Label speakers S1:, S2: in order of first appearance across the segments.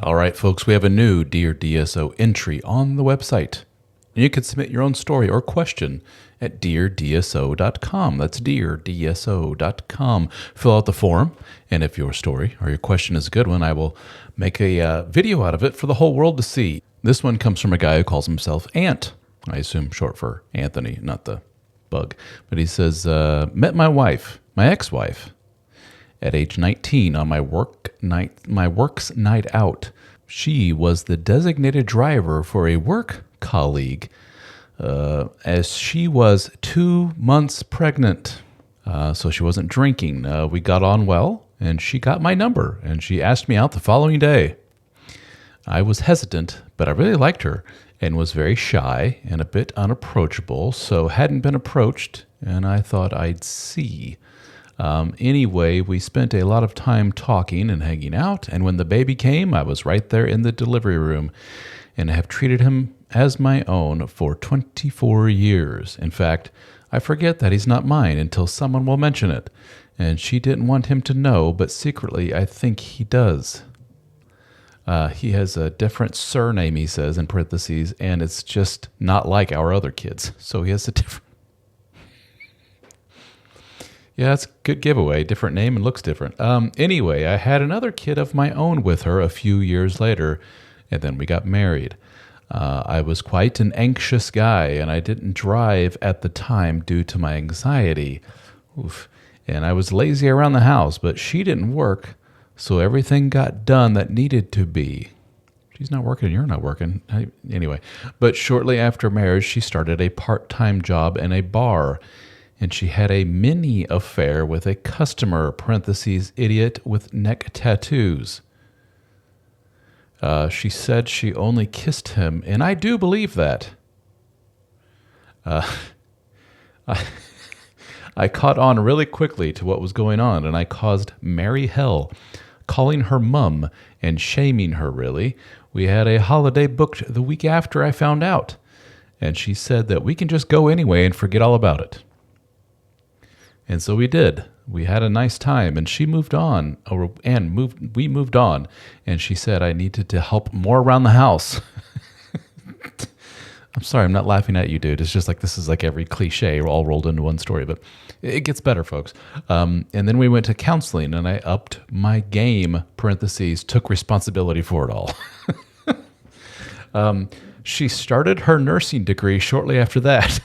S1: All right, folks, we have a new Dear DSO entry on the website. And you can submit your own story or question at deardso.com. That's deardso.com. Fill out the form, and if your story or your question is a good one, I will make a video out of it for the whole world to see. This one comes from a guy who calls himself Ant. I assume short for Anthony, not the bug. But he says, met my wife, my ex-wife, at age 19 on my work's night out. She was the designated driver for a work colleague as she was 2 months pregnant. So she wasn't drinking. We got on well, and she got my number, and she asked me out the following day. I was hesitant, but I really liked her and was very shy and a bit unapproachable, so hadn't been approached, and I thought I'd see. Anyway, we spent a lot of time talking and hanging out, and when the baby came, I was right there in the delivery room, and I have treated him as my own for 24 years. In fact, I forget that he's not mine until someone will mention it, and she didn't want him to know, but secretly I think he does. He has a different surname, he says, in parentheses, and it's just not like our other kids, so he has a different... Yeah, that's a good giveaway. Different name and looks different. Anyway, I had another kid of my own with her a few years later, and then we got married. I was quite an anxious guy, and I didn't drive at the time due to my anxiety. Oof. And I was lazy around the house, but she didn't work, so everything got done that needed to be. She's not working, you're not working. Anyway, but shortly after marriage, she started a part-time job in a bar, and she had a mini affair with a customer, parentheses, idiot with neck tattoos. She said she only kissed him, and I do believe that. I caught on really quickly to what was going on, and I caused merry hell, calling her mum and shaming her, really. We had a holiday booked the week after I found out, and she said that we can just go anyway and forget all about it. And so we did. We had a nice time, and she moved on, we moved on, and she said I needed to help more around the house. I'm sorry, I'm not laughing at you, dude. It's just like this is like every cliche all rolled into one story, but it gets better, folks. And then we went to counseling, and I upped my game, parentheses, took responsibility for it all. She started her nursing degree shortly after that.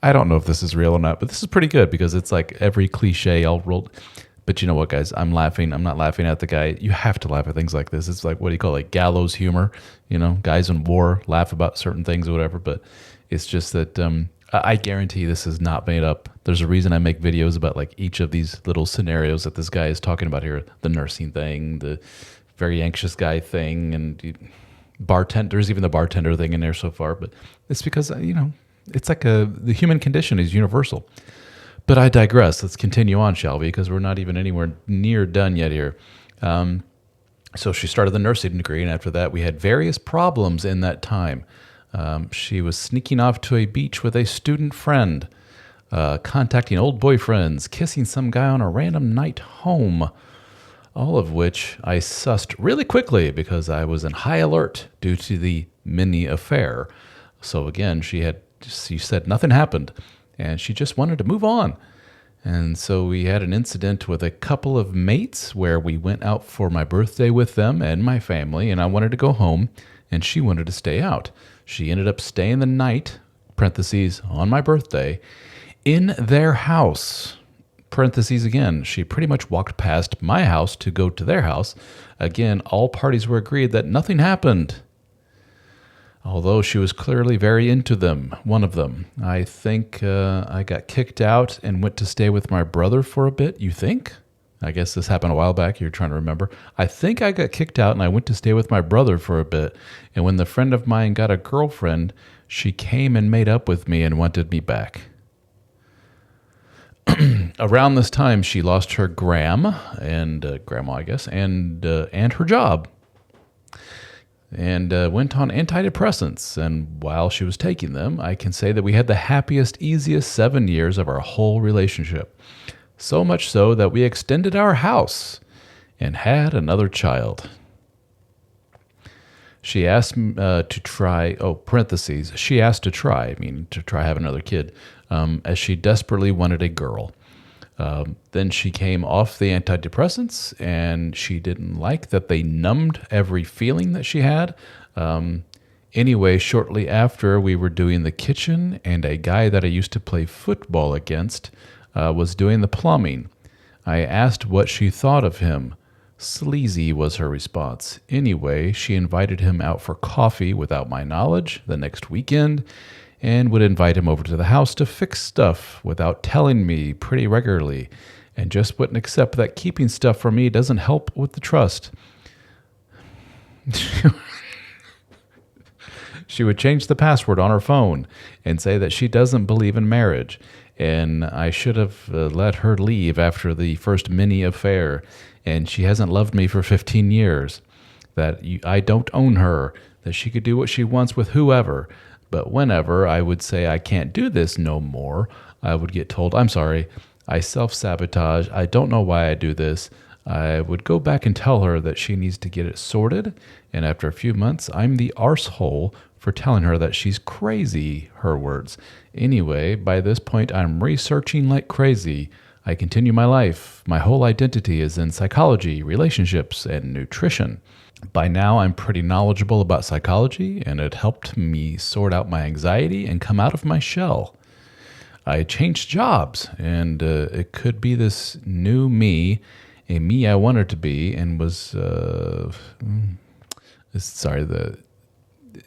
S1: I don't know if this is real or not, but this is pretty good because it's like every cliche all rolled. But you know what, guys? I'm laughing. I'm not laughing at the guy. You have to laugh at things like this. It's like, what do you call it? Like gallows humor. You know, guys in war laugh about certain things or whatever. But it's just that I guarantee this is not made up. There's a reason I make videos about like each of these little scenarios that this guy is talking about here. The nursing thing, the very anxious guy thing, and there's even the bartender thing in there so far. But it's because, it's like the human condition is universal. But I digress. Let's continue on, shall we? Because we're not even anywhere near done yet here. So she started the nursing degree, and after that, we had various problems in that time. She was sneaking off to a beach with a student friend, contacting old boyfriends, kissing some guy on a random night home, all of which I sussed really quickly because I was in high alert due to the mini affair. So again, she said nothing happened, and she just wanted to move on. And so we had an incident with a couple of mates where we went out for my birthday with them and my family, and I wanted to go home, and she wanted to stay out. She ended up staying the night, parentheses, on my birthday, in their house. Parentheses again, she pretty much walked past my house to go to their house. Again, all parties were agreed that nothing happened. Although she was clearly very into them, one of them. I think I got kicked out and went to stay with my brother for a bit. You think? I guess this happened a while back. You're trying to remember. I think I got kicked out and I went to stay with my brother for a bit. And when the friend of mine got a girlfriend, she came and made up with me and wanted me back. Around this time, she lost her grandma, I guess, and her job. And went on antidepressants. And while she was taking them, I can say that we had the happiest, easiest 7 years of our whole relationship. So much so that we extended our house and had another child. She asked to try, parentheses, she asked to try, to try having another kid, as she desperately wanted a girl. Then she came off the antidepressants, and she didn't like that they numbed every feeling that she had. Anyway, shortly after, we were doing the kitchen, and a guy that I used to play football against was doing the plumbing. I asked what she thought of him. Sleazy was her response. Anyway, she invited him out for coffee without my knowledge the next weekend, and would invite him over to the house to fix stuff without telling me pretty regularly, and just wouldn't accept that keeping stuff from me doesn't help with the trust. She would change the password on her phone and say that she doesn't believe in marriage, and I should have let her leave after the first mini affair, and she hasn't loved me for 15 years, that I don't own her, that she could do what she wants with whoever, but whenever I would say I can't do this no more, I would get told, I'm sorry, I self-sabotage, I don't know why I do this. I would go back and tell her that she needs to get it sorted, and after a few months, I'm the arsehole for telling her that she's crazy, her words. Anyway, by this point, I'm researching like crazy. I continue my life. My whole identity is in psychology, relationships, and nutrition. By now, I'm pretty knowledgeable about psychology, and it helped me sort out my anxiety and come out of my shell. I changed jobs, and it could be this new me, a me I wanted to be, and was,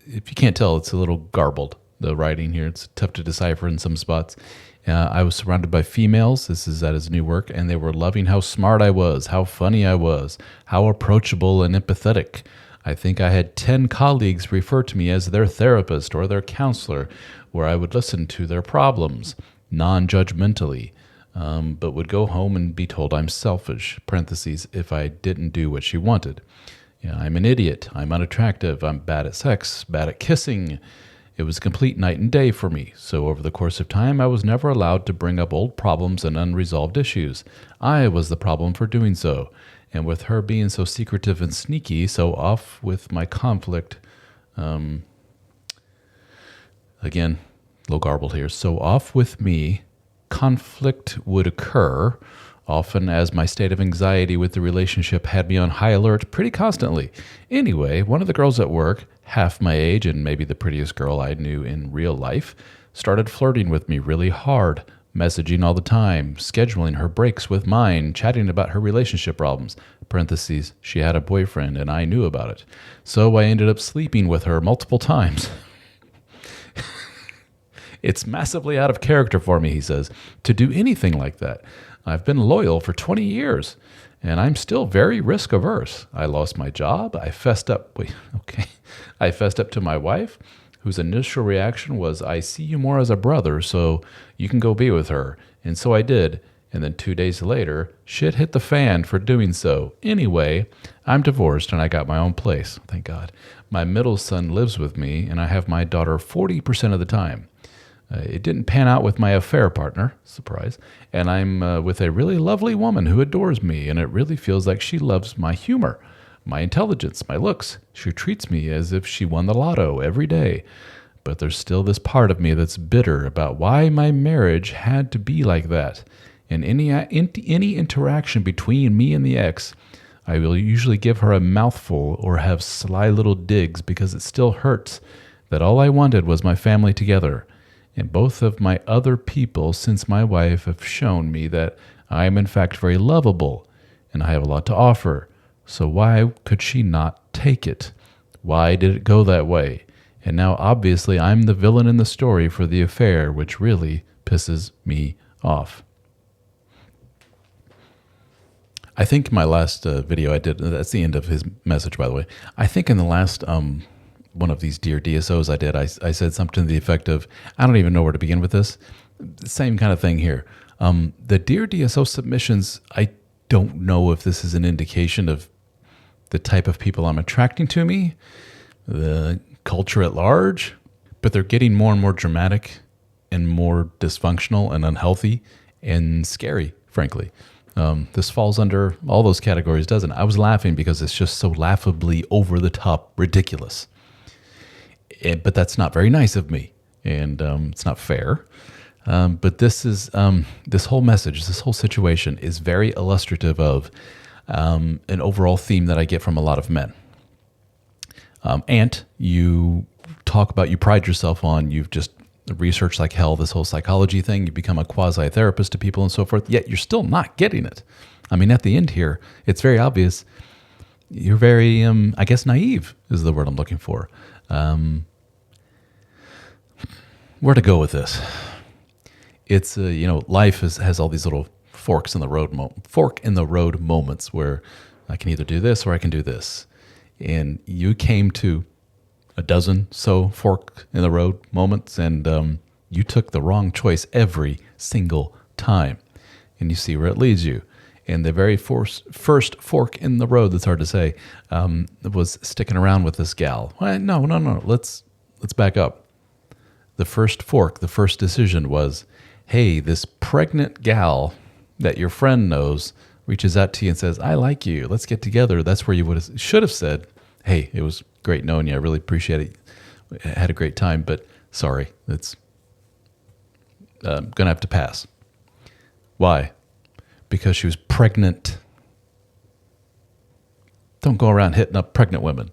S1: if you can't tell, it's a little garbled, the writing here. It's tough to decipher in some spots. I was surrounded by females. This is at his new work, and they were loving how smart I was, how funny I was, how approachable and empathetic. I think I had 10 colleagues refer to me as their therapist or their counselor, where I would listen to their problems, non-judgmentally, but would go home and be told I'm selfish, parentheses, if I didn't do what she wanted. I'm an idiot, I'm unattractive, I'm bad at sex, bad at kissing. It was a complete night and day for me, so over the course of time, I was never allowed to bring up old problems and unresolved issues. I was the problem for doing so, and with her being so secretive and sneaky, so off with my conflict, again, a little garbled here, so off with me, conflict would occur, often as my state of anxiety with the relationship had me on high alert pretty constantly. Anyway, one of the girls at work, half my age and maybe the prettiest girl I knew in real life, started flirting with me really hard, messaging all the time, scheduling her breaks with mine, chatting about her relationship problems. Parentheses, she had a boyfriend and I knew about it. So I ended up sleeping with her multiple times. It's massively out of character for me, he says, to do anything like that. I've been loyal for 20 years, and I'm still very risk averse. I lost my job. I fessed up to my wife, whose initial reaction was, I see you more as a brother, so you can go be with her. And so I did. And then 2 days later, shit hit the fan for doing so. Anyway, I'm divorced and I got my own place. Thank God. My middle son lives with me, and I have my daughter 40% of the time. It didn't pan out with my affair partner, surprise, and I'm with a really lovely woman who adores me, and it really feels like she loves my humor, my intelligence, my looks. She treats me as if she won the lotto every day. But there's still this part of me that's bitter about why my marriage had to be like that. And any interaction between me and the ex, I will usually give her a mouthful or have sly little digs because it still hurts that all I wanted was my family together. And both of my other people since my wife have shown me that I am in fact very lovable and I have a lot to offer. So why could she not take it? Why did it go that way? And now obviously I'm the villain in the story for the affair, which really pisses me off. I think my last video I did, that's the end of his message, by the way. I think in the last one of these Dear DSOs I did, I said something to the effect of, I don't even know where to begin with this. Same kind of thing here. The Dear DSO submissions, I don't know if this is an indication of the type of people I'm attracting to me, the culture at large, but they're getting more and more dramatic and more dysfunctional and unhealthy and scary frankly. This falls under all those categories, doesn't it? I was laughing because it's just so laughably over the top ridiculous. But that's not very nice of me, and it's not fair. But this whole message, this whole situation is very illustrative of an overall theme that I get from a lot of men. Ant, you talk about, you pride yourself on, you've just researched like hell this whole psychology thing, you become a quasi-therapist to people and so forth, yet you're still not getting it. I mean, at the end here, it's very obvious. You're very, I guess, naive is the word I'm looking for. Where to go with this? It's, life has all these little fork in the road moments where I can either do this or I can do this. And you came to a dozen so fork in the road moments, and you took the wrong choice every single time. And you see where it leads you. And the very first fork in the road, that's hard to say, was sticking around with this gal. Well, no. Let's back up. The first fork, the first decision was, hey, this pregnant gal that your friend knows reaches out to you and says, I like you, let's get together. That's where you should have said, hey, it was great knowing you. I really appreciate it. I had a great time, but sorry, it's going to have to pass. Why? Because she was pregnant. Don't go around hitting up pregnant women.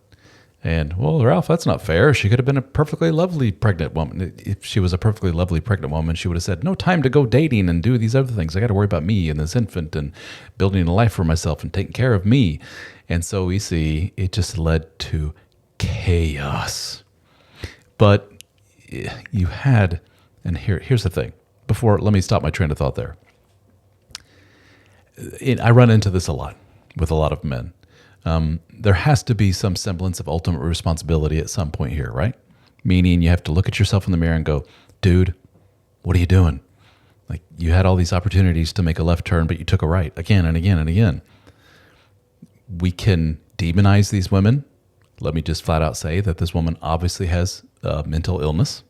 S1: And, well, Ralph, that's not fair. She could have been a perfectly lovely pregnant woman. If she was a perfectly lovely pregnant woman, she would have said, no time to go dating and do these other things. I got to worry about me and this infant and building a life for myself and taking care of me. And so we see it just led to chaos. But you had, and here's the thing. Let me stop my train of thought there. I run into this a lot with a lot of men. There has to be some semblance of ultimate responsibility at some point here, right? Meaning you have to look at yourself in the mirror and go, dude, what are you doing? Like, you had all these opportunities to make a left turn, but you took a right again and again and again. We can demonize these women. Let me just flat out say that this woman obviously has mental illness.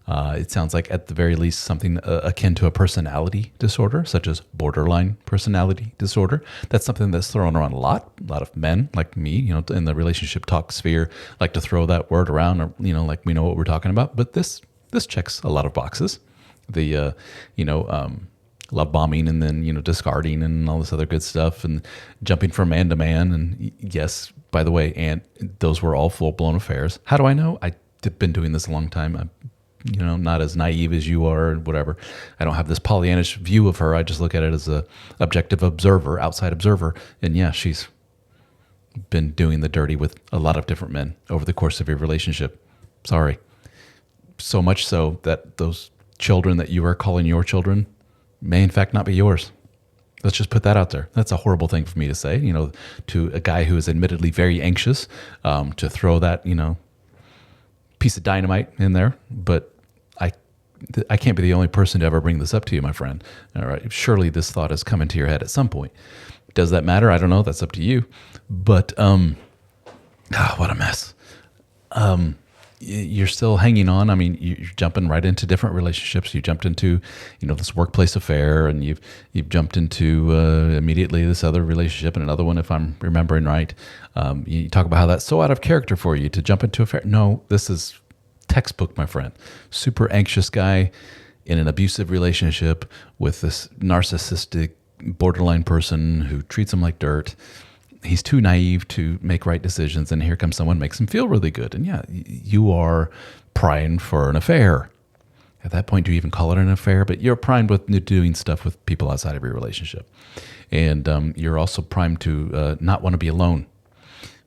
S1: It sounds like at the very least something akin to a personality disorder, such as borderline personality disorder. That's something that's thrown around a lot. A lot of men like me, in the relationship talk sphere, like to throw that word around, or like we know what we're talking about. But this checks a lot of boxes. The love bombing, and then discarding and all this other good stuff, and jumping from man to man. And yes, by the way, and those were all full blown affairs. How do I know? I've been doing this a long time. Not as naive as you are, and whatever. I don't have this Pollyannish view of her. I just look at it as a objective observer, outside observer. And yeah, she's been doing the dirty with a lot of different men over the course of your relationship. Sorry. So much so that those children that you are calling your children may in fact not be yours. Let's just put that out there. That's a horrible thing for me to say, to a guy who is admittedly very anxious, to throw that, piece of dynamite in there. But I can't be the only person to ever bring this up to you, my friend. All right. Surely this thought has come into your head at some point. Does that matter? I don't know. That's up to you. But what a mess. You're still hanging on. I mean, you're jumping right into different relationships. You jumped into, this workplace affair, and you've jumped into immediately this other relationship and another one, if I'm remembering right. You talk about how that's so out of character for you to jump into affair. No, this is textbook, my friend. Super anxious guy in an abusive relationship with this narcissistic borderline person who treats him like dirt. He's too naive to make right decisions, and here comes someone makes him feel really good. And yeah, you are primed for an affair. At that point, do you even call it an affair? But you're primed with doing stuff with people outside of your relationship. And you're also primed to not want to be alone.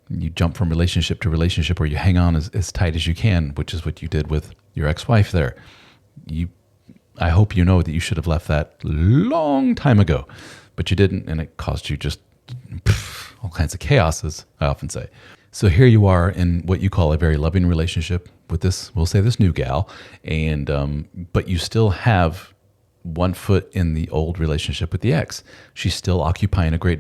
S1: You jump from relationship to relationship where you hang on as tight as you can, which is what you did with your ex-wife there. I hope you know that you should have left that long time ago, but you didn't, and it caused you just all kinds of chaos, as I often say. So here you are in what you call a very loving relationship with this, we'll say this new gal, and but you still have one foot in the old relationship with the ex. She's still occupying a great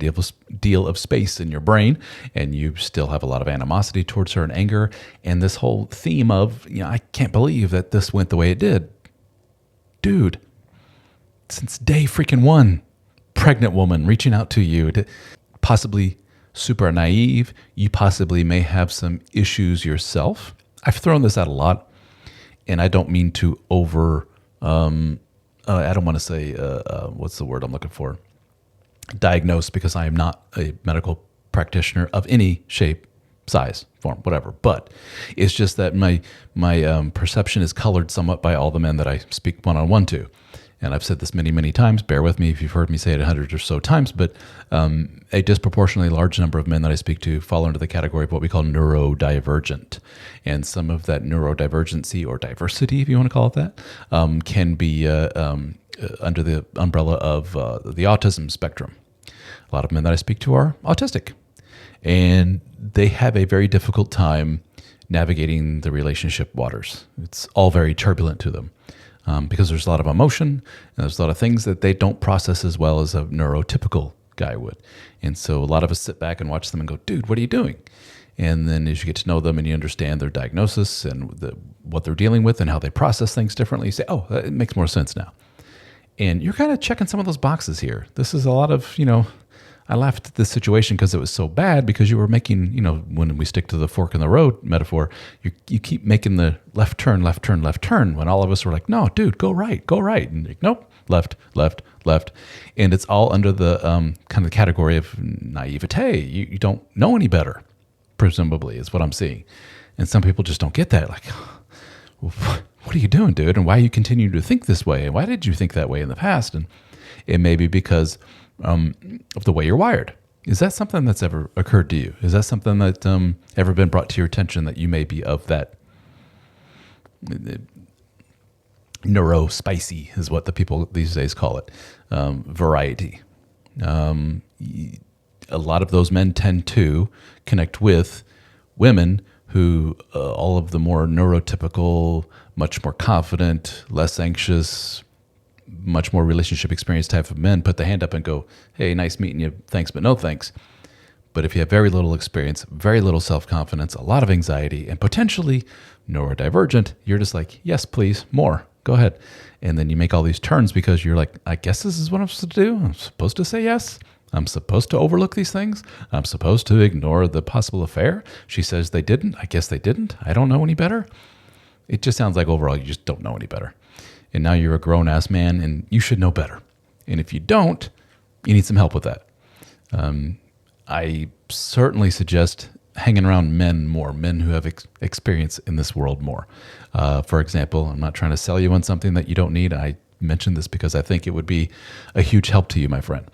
S1: deal of space in your brain, and you still have a lot of animosity towards her and anger, and this whole theme of, I can't believe that this went the way it did. Dude, since day freaking one, pregnant woman reaching out to you, possibly super naive. You possibly may have some issues yourself. I've thrown this out a lot, and I don't mean to I don't want to say, what's the word I'm looking for? Diagnose, because I am not a medical practitioner of any shape, size, form, whatever. But it's just that my perception is colored somewhat by all the men that I speak one-on-one to. And I've said this many, many times. Bear with me if you've heard me say it 100 or so times. But a disproportionately large number of men that I speak to fall into the category of what we call neurodivergent. And some of that neurodivergency, or diversity, if you want to call it that, can be under the umbrella of the autism spectrum. A lot of men that I speak to are autistic. And they have a very difficult time navigating the relationship waters. It's all very turbulent to them. Because there's a lot of emotion, and there's a lot of things that they don't process as well as a neurotypical guy would. And so a lot of us sit back and watch them and go, dude, what are you doing? And then as you get to know them and you understand their diagnosis and what they're dealing with and how they process things differently, you say, oh, it makes more sense now. And you're kind of checking some of those boxes here. This is a lot of, I laughed at this situation because it was so bad, because you were making, when we stick to the fork in the road metaphor, you keep making the left turn, when all of us were like, no, dude, go right. And you're like, nope, left. And it's all under the kind of category of naivete. You don't know any better, presumably, is what I'm seeing. And some people just don't get that. Like, well, what are you doing, dude? And why are you continuing to think this way? And why did you think that way in the past? And it may be because of the way you're wired. Is that something that's ever occurred to you? Is that something that ever been brought to your attention, that you may be of that neuro spicy, is what the people these days call it, variety? A lot of those men tend to connect with women who all of the more neurotypical, much more confident, less anxious, much more relationship experience type of men put the hand up and go, hey, nice meeting you, thanks, but no thanks. But if you have very little experience, very little self-confidence, a lot of anxiety, and potentially neurodivergent, you're just like, yes, please, more, go ahead. And then you make all these turns because you're like, I guess this is what I'm supposed to do. I'm supposed to say yes. I'm supposed to overlook these things. I'm supposed to ignore the possible affair. She says they didn't. I guess they didn't. I don't know any better. It just sounds like overall you just don't know any better. And now you're a grown-ass man, and you should know better. And if you don't, you need some help with that. I certainly suggest hanging around men more, men who have experience in this world more. For example, I'm not trying to sell you on something that you don't need. I mentioned this because I think it would be a huge help to you, my friend.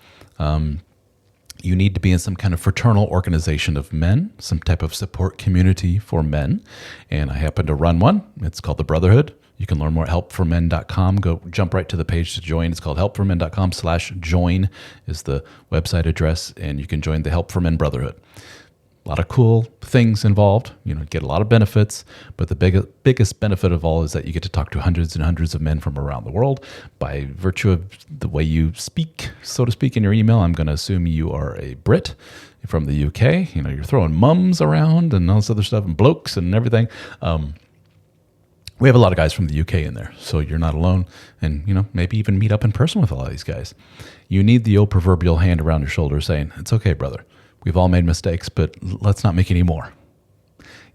S1: You need to be in some kind of fraternal organization of men, some type of support community for men. And I happen to run one. It's called the Brotherhood. You can learn more at helpformen.com. Go jump right to the page to join. It's called helpformen.com/join is the website address, and you can join the Help for Men Brotherhood. A lot of cool things involved. Get a lot of benefits, but the biggest benefit of all is that you get to talk to hundreds and hundreds of men from around the world. By virtue of the way you speak, so to speak, in your email, I'm going to assume you are a Brit from the UK. You're throwing mums around and all this other stuff, and blokes and everything. We have a lot of guys from the UK in there, so you're not alone. And, maybe even meet up in person with a lot of these guys. You need the old proverbial hand around your shoulder saying, it's okay, brother. We've all made mistakes, but let's not make any more.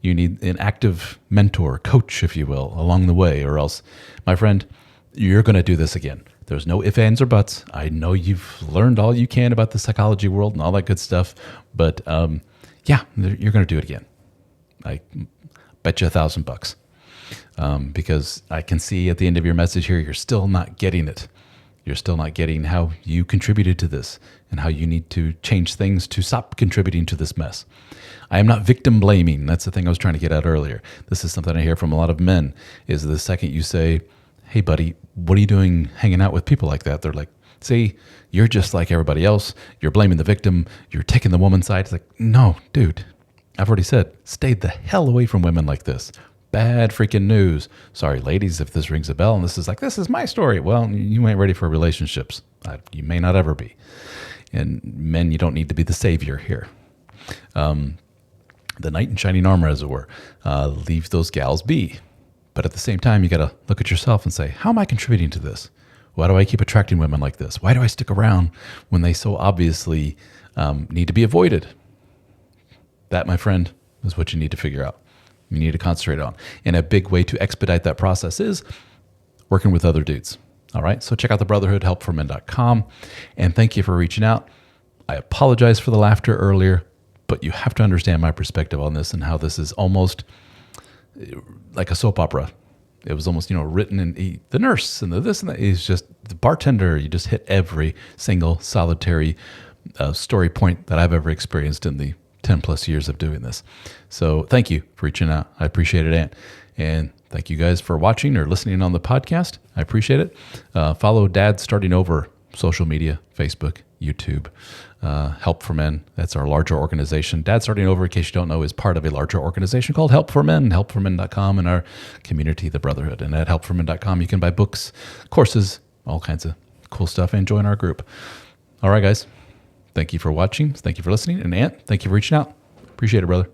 S1: You need an active mentor, coach, if you will, along the way, or else, my friend, you're going to do this again. There's no ifs, ands, or buts. I know you've learned all you can about the psychology world and all that good stuff, but you're going to do it again. I bet you $1,000. Because I can see at the end of your message here, you're still not getting it. You're still not getting how you contributed to this and how you need to change things to stop contributing to this mess. I am not victim blaming. That's the thing I was trying to get at earlier. This is something I hear from a lot of men, is the second you say, hey buddy, what are you doing hanging out with people like that? They're like, see, you're just like everybody else. You're blaming the victim. You're taking the woman's side. It's like, no, dude, I've already said, stay the hell away from women like this. Bad freaking news. Sorry, ladies, if this rings a bell and this is my story. Well, you ain't ready for relationships. You may not ever be. And men, you don't need to be the savior here. The knight in shining armor, as it were. Leave those gals be. But at the same time, you got to look at yourself and say, how am I contributing to this? Why do I keep attracting women like this? Why do I stick around when they so obviously need to be avoided? That, my friend, is what you need to figure out. You need to concentrate on. And a big way to expedite that process is working with other dudes. All right. So check out the Brotherhood, helpformen.com. And thank you for reaching out. I apologize for the laughter earlier, but you have to understand my perspective on this and how this is almost like a soap opera. It was almost, written in the nurse and the this and that. He's just the bartender. You just hit every single solitary story point that I've ever experienced in the 10 plus years of doing this. So thank you for reaching out. I appreciate it, Ant. And thank you guys for watching or listening on the podcast. I appreciate it. Follow Dad Starting Over, social media, Facebook, YouTube, Help for Men. That's our larger organization. Dad Starting Over, in case you don't know, is part of a larger organization called Help for Men, helpformen.com, and our community, the Brotherhood. And at helpformen.com, you can buy books, courses, all kinds of cool stuff, and join our group. All right, guys. Thank you for watching. Thank you for listening. And Ant, thank you for reaching out. Appreciate it, brother.